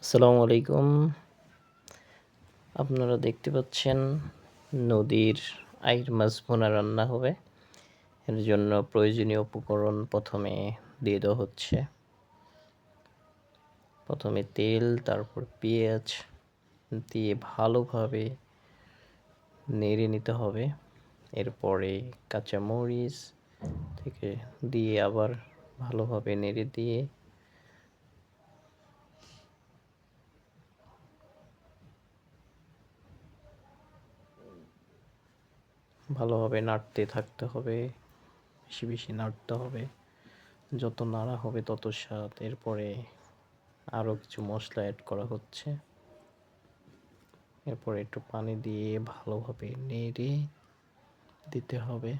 আসসালামু আলাইকুম। আপনারা দেখতে পাচ্ছেন নদীর আইড় মাছ ভুনা রান্না হবে। এর জন্য প্রয়োজনীয় উপকরণ প্রথমে দিয়ে দেওয়া হচ্ছে। প্রথমে তেল, তারপর পেঁয়াজ দিয়ে ভালোভাবে নেড়ে নিতে হবে। এরপরে কাঁচামরিচ থেকে দিয়ে আবার ভালোভাবে নেড়ে দিয়ে ভালোভাবে নাড়তে থাকতে হবে, বেশি বেশি নাড়তে হবে। যত নাড়া হবে তত স্বাদ। এরপরে আরও কিছু মশলা অ্যাড করা হচ্ছে। এরপরে একটু পানি দিয়ে ভালোভাবে নেড়ে দিতে হবে।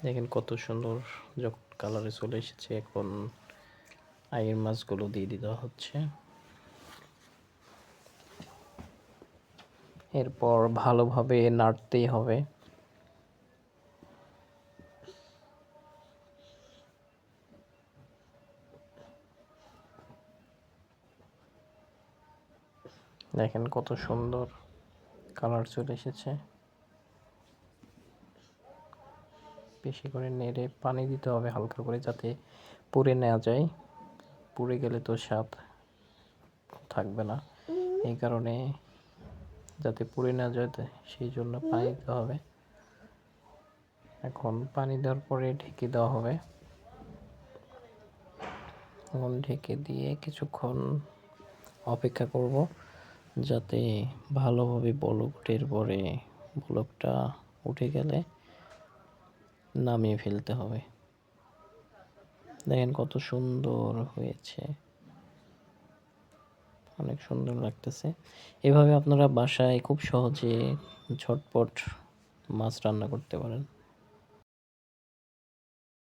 দেখেন কত সুন্দর যখন কালারে চলে এসেছে, এখন আইড় মাছগুলো দিয়ে দিতে হচ্ছে। এরপর ভালোভাবে নাড়তেই হবে। দেখেন কত সুন্দর কালার চলে এসেছে। বেশি করে নেড়ে পানি দিতে হবে হালকা করে, যাতে পুড়ে নেওয়া যায়। পুড়ে গেলে তো স্বাদ থাকবে না, এই কারণে যাতে পুড়ে না যায় সেই জন্য পানি দিতে হবে। এখন পানি দেওয়ার পরে ঢেকে দেওয়া হবে। এখন ঢেকে দিয়ে কিছুক্ষণ অপেক্ষা করব, যাতে ভালোভাবে বলক ওঠে। এরপরে বলকটা উঠে গেলে নামিয়ে ফেলতে হবে। দেখেন কত সুন্দর হয়েছে, অনেক সুন্দর লাগতেছে। এভাবে আপনারা বাসায় খুব সহজে ঝটপট মাছ রান্না করতে পারেন।